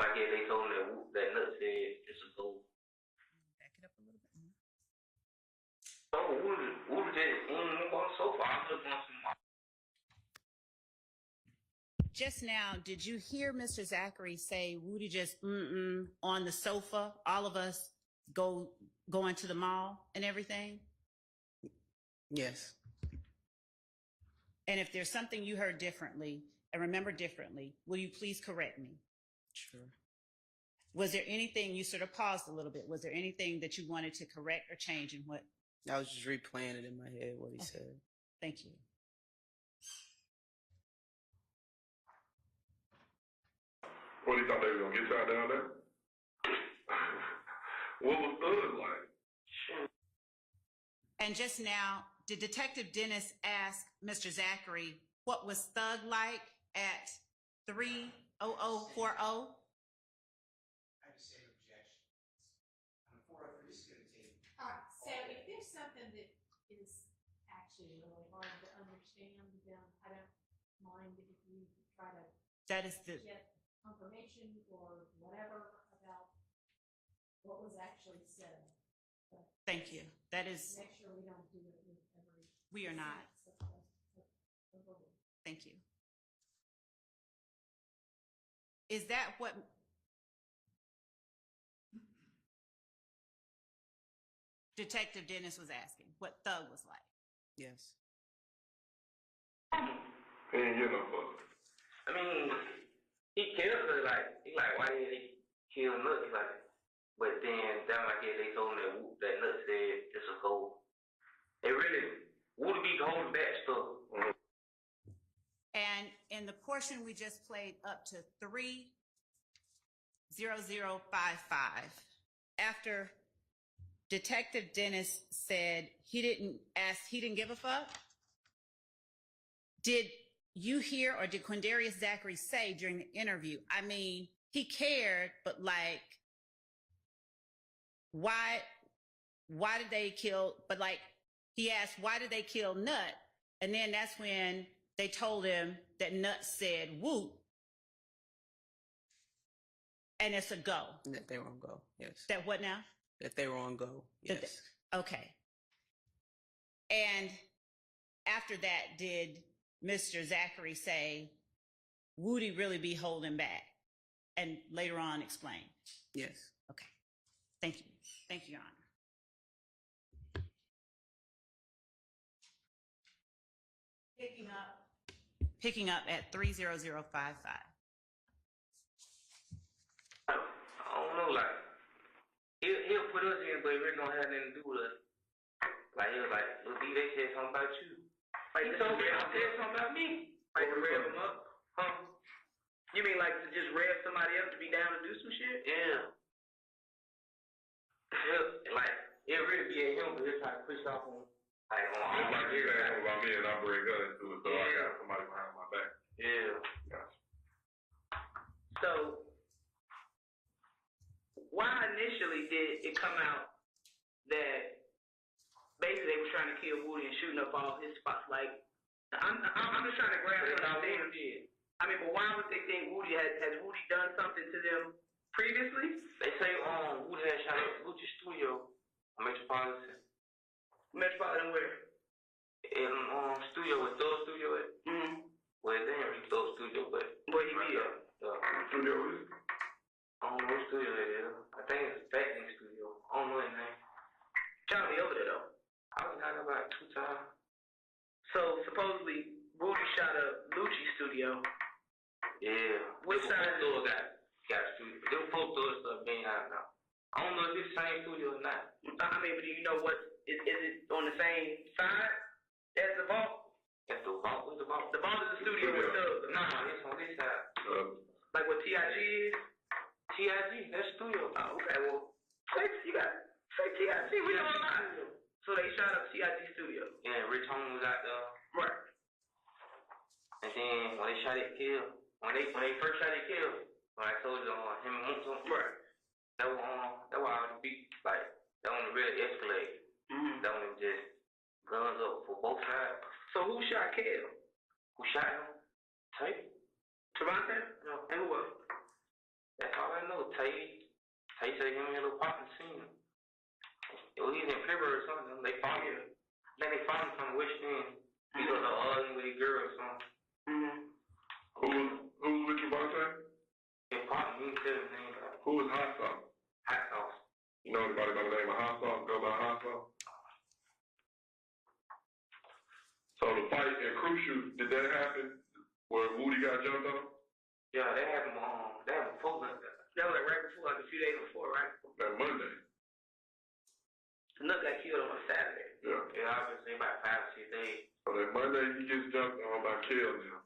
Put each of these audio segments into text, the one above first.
Like yeah, they told him that nut said it's a goal. Back it up a little bit more. Oh, Woody just going so far. I'm just going some. Just now, did you hear Mr. Zachary say Woody just on the sofa? All of us going to the mall and everything? Yes. And if there's something you heard differently and remember differently, will you please correct me? Sure. Was there anything, you sort of paused a little bit, was there anything that you wanted to correct or change in what? I was just replaying it in my head, what he said. Thank you. What, he thought they were going to get y'all down there? What was Thug like? And just now, did Detective Dennis ask Mr. Zachary what was Thug like at 30040? I just say objection. On the 403, this is going to take. So if there's something that is actually really hard to understand, then I don't mind if you try to That is the, get confirmation or whatever about what was actually said. But thank you. That is, make sure we don't do it with every. we are not. Sentence. Thank you. Is that what? Detective Dennis was asking, what Thug was like? Yes. He ain't get no fuck. I mean, he killed her he why did he kill Nut? He like, but then down like yeah, they told him that Nut said it's a goal. It really would be holding back stuff. Mm-hmm. And in the portion we just played up to 30055, after Detective Dennis said he didn't give a fuck, did you hear or did Quindarius Zachary say during the interview, I mean, he cared, but like, why did they kill, but like, he asked, why did they kill Nut? And then that's when they told him that Nut said, whoop. And it's a go. That they were on go, yes. That what now? That they were on go, yes. Okay. And after that, did Mr. Zachary say, Woody really be holding back? And later on explain? Yes. Okay. Thank you. Thank you, Your Honor. Picking up at 30055. I don't know, like he'll put us in, but it really don't have nothing to do with us. Like he was like, Lil Dee, they said something about you. Like he told me they said something about me. Like to rev them up? Huh? You mean like to just rev somebody up to be down to do some shit? Yeah. Like it really be at him, but he'll try to push off on. Like Just like you say something about me and I bring her into it, so I got somebody behind my back. Yeah. Gotcha. So, why initially did it come out that basically they were trying to kill Woody and shooting up all his spots? Like, I'm just trying to grasp what I'm saying. I mean, but why would they think Woody has Woody done something to them previously? They say Woody had shot up Gucci Studio, Metropolitan. Metropolitan where? In studio with Thug Studio at. Mm-hmm. Well, they ain't really Thug Studio, but where he be at? Studio is? I don't know what studio it is. I think it's Facting Studio. I don't know his name. Trying to be over there though. I was down about 2 times. So supposedly Woody shot up Lucci Studio. Yeah. Which side Thug got studio. Them folk Thug stuff being out now. I don't know if it's the same studio or not. I mean, but do you know what is it on the same side as the vault? That's the vault. What's the vault? The vault is the studio with Thug. Nah, it's on this side. Like what TIG is? TIG, that's studio. Oh, okay. Well, say TIG. We don't lie. So they shot up TIG Studio. Yeah, Rich Homie was out there. Right. And then when they shot it, kill. When they first shot it, kill. When I told you him and Mook something. Right. That was all the beat, like, that one really escalated. Mm-hmm. That one just guns up for both sides. So who shot Kel? Who shot him? Tate. Trevante? No. And who else? That's all I Tay said him and his little partner seen him. Well, he's in February or something. They found him. I think they found him from the West End. He was arguing with his girl or something. Who was with your boyfriend? His partner, he didn't tell his name. Who was Hot Sauce? Hot Sauce. You know anybody by the name of Hot Sauce? Go by Hot Sauce? So the fight in Crucial, did that happen where Woody got jumped on? Yeah, they happened before that. That was like right before, like a few days before, right? That Monday. Another got killed on a Saturday. Yeah. Yeah, I was saying about 5 or 6 days. So that Monday he gets jumped on by Kel now.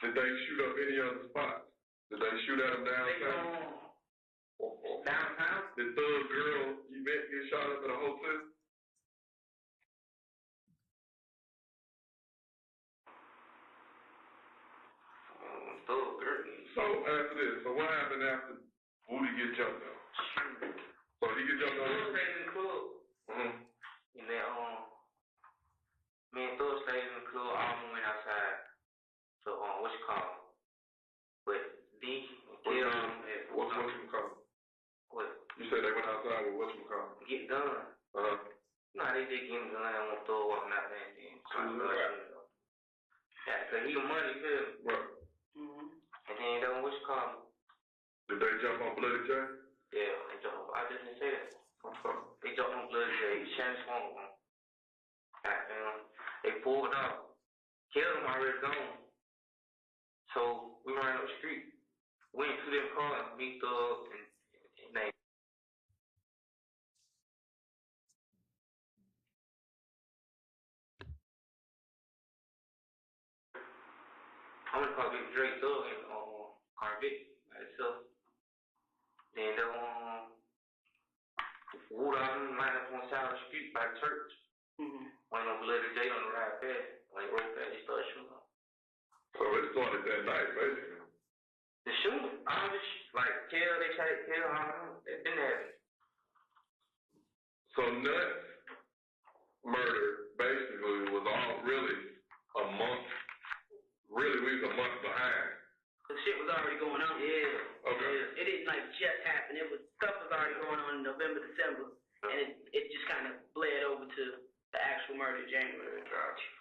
Did they shoot up any other spots? Did they shoot at him downtown? Downtown? Did Thug Girl event get shot up at a hotel? Thug Girl. So after this, so what happened after Woody get jumped on? So he get jumped on? Thug stayed in the club. Mm-hmm. And then, me and Thug stayed in the club, all of them went outside. So, what's it called? But D, What's you call? What? You said they went outside with what's you call? Get done. Uh-huh. No, they did get him done. I want Thug walking out there and then. Yeah, cause he the money, you feel me? Right. And then, what's it called? Did they jump on Bloody J? Yeah, they jumped. I just didn't say that. Okay. They jumped on Bloody J. Shannon Swamp on. They pulled out. Killed him already gone. So we ran up the street. Went to their car and beat Thug and they. I'm gonna call Big Drake Thug and Carvick by itself. Then they Wood out and lined up on the side of the street by the church. Went on Bloody J on the ride past. When they rode past, they started shooting up. So it started that night, basically. The shooting, all this like they tried to kill, I don't know. It didn't happen. So Nuts murder basically was all really a month. Really, we was a month behind. The shit was already going on. Yeah. Okay. Yeah. It didn't like just happen. Stuff was already going on in November, December, and it just kind of bled over to the actual murder in January. Gotcha.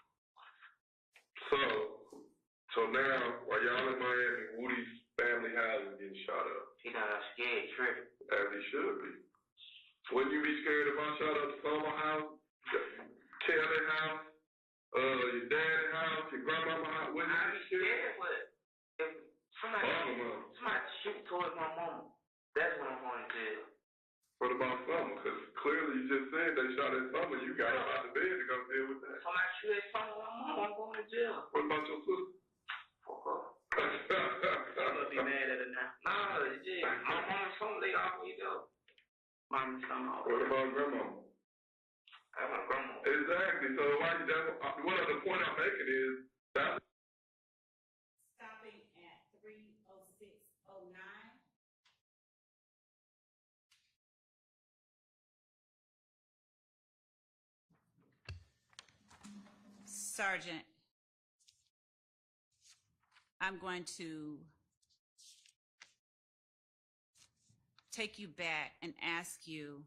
So now, while y'all in Miami, Woody's family house is getting shot up. He done scared tripping. As he should be. Wouldn't you be scared if I shot up Summer house, Kelly house, your daddy's house, your grandmama's house? Wouldn't you I'd be be scared? scared, but if somebody shoot towards my mama, that's when I'm going to jail. What about Summer? Because clearly you just said they shot at Summer. You got up out of bed to go deal with that. Somebody shoot at my mama, I'm going to jail. What about your sister? Fuck up. I'm gonna be mad at it now. Nah, yeah. My mama and son, they always go. Mom and son always. What about grandma? That's my grandma. Exactly. So what the point I'm making is that's Stopping at 3:06:09. Sergeant, I'm going to take you back and ask you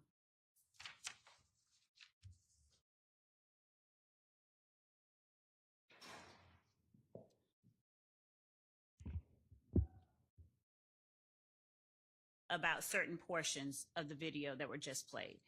about certain portions of the video that were just played.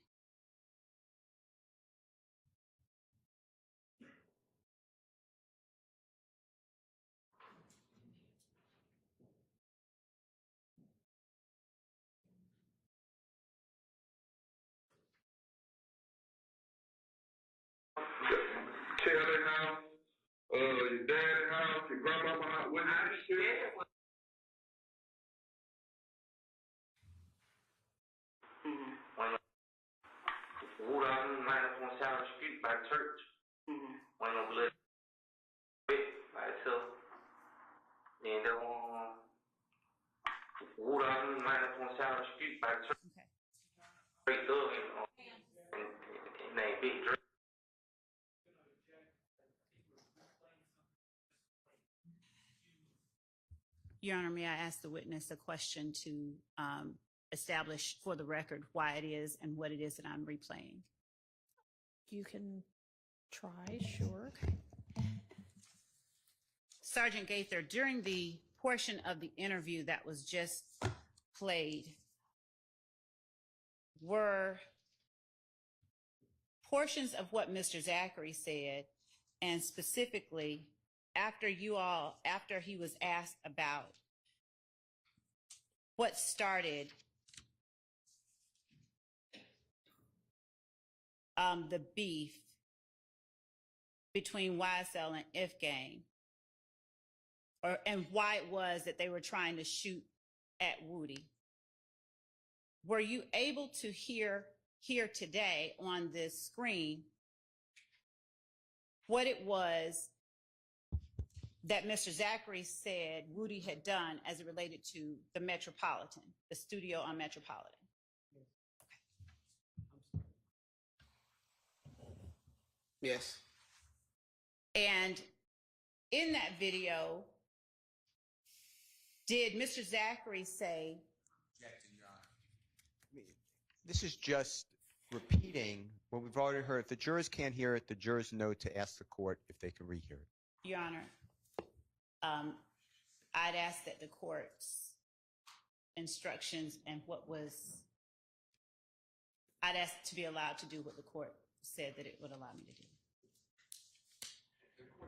Kelly house, your daddy's house, your grandmama's house. Wouldn't you be scared? Wood out and lined up on the side of the street by the church. Went on Bloody J by itself. Then they Wood out and lined up on the side of the street by the church. Okay. Straight Thug and they Big Drake. Your Honor, may I ask the witness a question to establish for the record why it is and what it is that I'm replaying? You can try, sure. Sergeant Gaither, during the portion of the interview that was just played, were portions of what Mr. Zachary said, and specifically after he was asked about what started the beef between YSL and If Gang, and why it was that they were trying to shoot at Woody. Were you able to hear here today on this screen what it was that Mr. Zachary said Woody had done as it related to the Metropolitan, the studio on Metropolitan? Yes. And in that video, did Mr. Zachary say, Objection, Your Honor. This is just repeating what we've already heard. If the jurors can't hear it, the jurors know to ask the court if they can rehear it. Your Honor, I'd ask that the court's instructions and I'd ask to be allowed to do what the court said that it would allow me to do.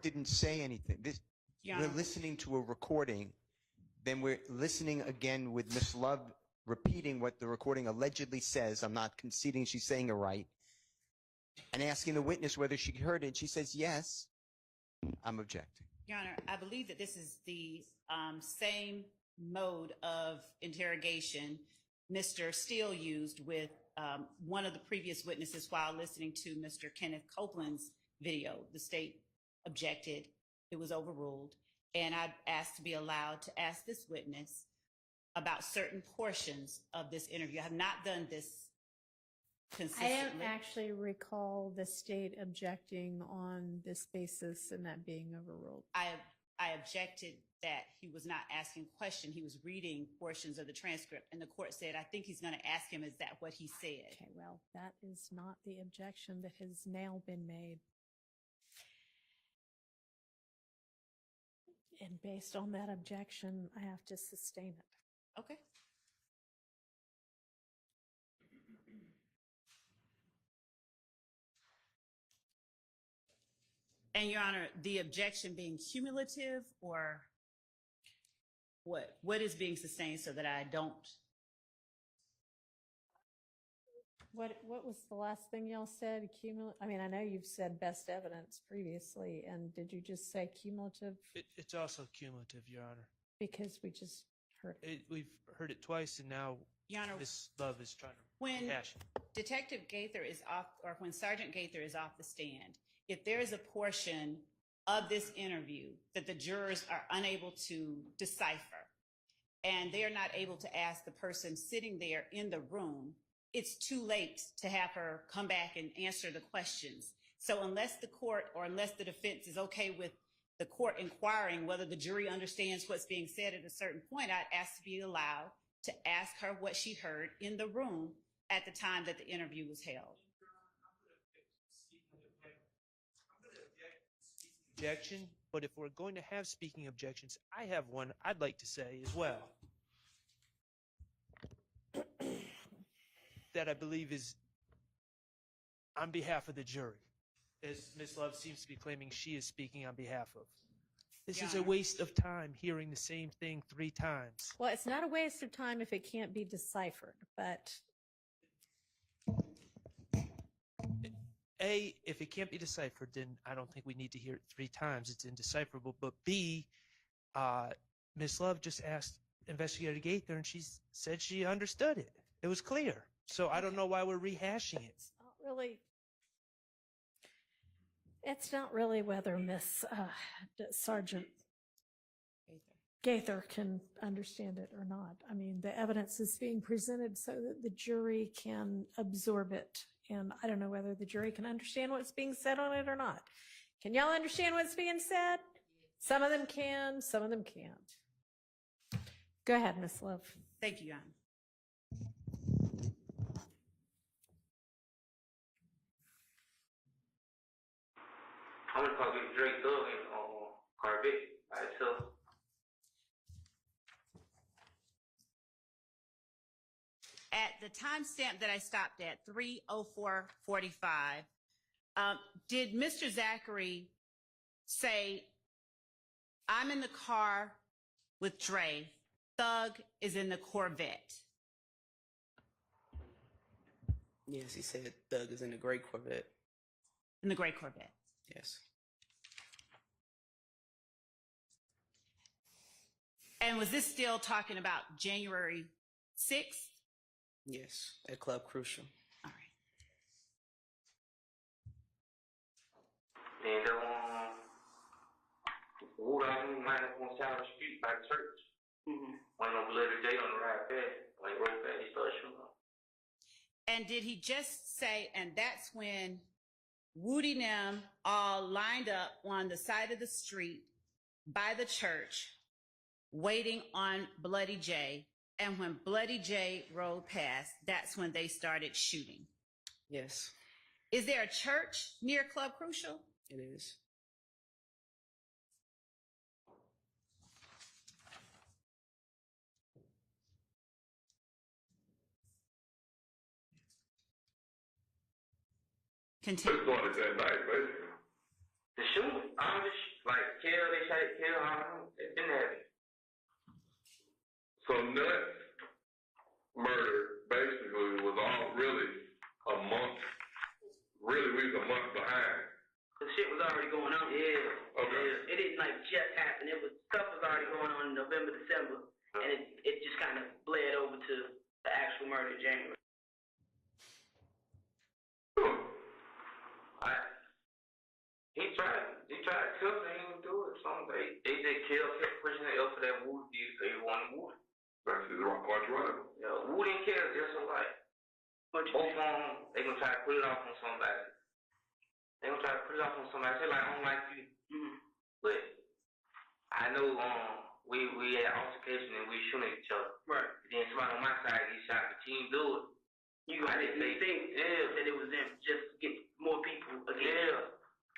Didn't say anything. Your We're Honor. listening to a recording, then we're listening again with Ms. Love repeating what the recording allegedly says. I'm not conceding she's saying it right. And asking the witness whether she heard it. She says yes. I'm objecting. Your Honor, I believe that this is the same mode of interrogation Mr. Steele used with one of the previous witnesses while listening to Mr. Kenneth Copeland's video. The state objected. It was overruled. And I asked to be allowed to ask this witness about certain portions of this interview. I have not done this I consistently. don't actually recall the state objecting on this basis and that being overruled. I objected that he was not asking a question. He was reading portions of the transcript, and the court said, I think he's going to ask him, is that what he said? Okay, well, that is not the objection that has now been made. And based on that objection, I have to sustain it. Okay. And Your Honor, the objection being cumulative, or what? What is being sustained so that I don't? What was the last thing y'all said? I mean, I know you've said best evidence previously, and did you just say cumulative? It's also cumulative, Your Honor. Because we just heard it. We've heard it twice, and now Your Honor, Ms. Love is trying to when rehash it. Detective Gaither is off, or when Sergeant Gaither is off the stand, if there is a portion of this interview that the jurors are unable to decipher, and they are not able to ask the person sitting there in the room, it's too late to have her come back and answer the questions. So unless the court or unless the defense is okay with the court inquiring whether the jury understands what's being said at a certain point, I'd ask to be allowed to ask her what she heard in the room at the time that the interview was held. Objection, but if we're going to have speaking objections, I have one I'd like to say as well. That I believe is on behalf of the jury, as Ms. Love seems to be claiming she is speaking on behalf of. This is a waste of time hearing the same thing 3 times. Well, it's not a waste of time if it can't be deciphered, but A, if it can't be deciphered, then I don't think we need to hear it 3 times. It's indecipherable. But B, Ms. Love just asked Investigator Gaither, and she said she understood it. It was clear. So I don't know why we're rehashing it. it's not really whether Miss Sergeant Gaither can understand it or not. I mean, the evidence is being presented so that the jury can absorb it. And I don't know whether the jury can understand what's being said on it or not. Can y'all understand what's being said? Some of them can, some of them can't. Go ahead, Miss Love. Thank you, Your Honor. I'm gonna probably get Drake Thug in Corvette by itself. At the timestamp that I stopped at, 3:04:45, did Mr. Zachary say, I'm in the car with Dre, Thug is in the Corvette? Yes, he said Thug is in the gray Corvette. In the gray Corvette. Yes. And was this still talking about January 6th? Yes, at Club Crucial. All right. And Wood on might have on South Street by the church. Went on Bloody J on the ride past. When he rode past, he started shooting up. And did he just say, and that's when Woody and them all lined up on the side of the street by the church, waiting on Bloody J. And when Bloody J rode past, that's when they started shooting. Yes, Is there a church near Club Crucial? it is. It Continue. started that night, basically. The shooting, all this, like, they shot it, kill, all that, it's been happening. So Nuts murder basically was all really a month. Really, we was a month behind. The shit was already going on. Yeah. Okay. It didn't like just happen. It was stuff was already going on in November, December, and it just kind of bled over to the actual murder in January. He tried to kill him, he didn't do it. They just kept pushing it up for that Wood deal, so he wanted Wood. That's his rock watch right. Yeah, Wood and Kill just alike. Both of them, they gonna try to put it off on somebody. They gonna try to put it off on somebody. Say like, I don't like you. But I know we had altercation and we shooting at each other. Right. Then somebody on my side get shot, but you didn't do it. I didn't think that it was them just to get more people against. Yeah.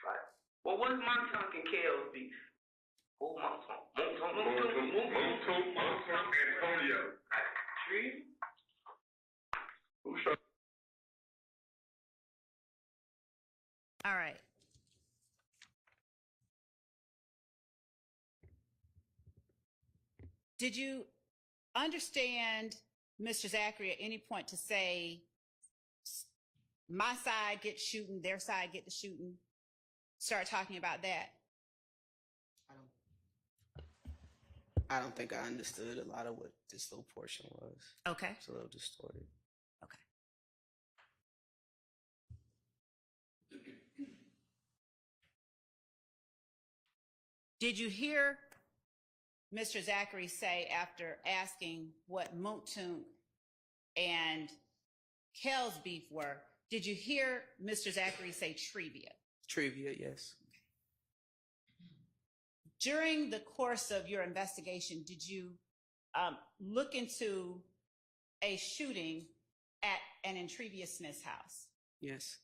Like, Well, what's Montauk and Kale's beef? who Montauk? Antonio. Tree? Who shot? All right. Did you understand, Mr. Zachary, at any point to say, my side gets shooting, their side get the shooting? Start talking about that. I don't think I understood a lot of what this little portion was. Okay. It's a little distorted. Okay. Did you hear Mr. Zachary say, after asking what Moontoon and Kel's beef were, did you hear Mr. Zachary say trivia? Trivia, yes. During the course of your investigation, did you look into a shooting at an Intrevia Smith's house? Yes.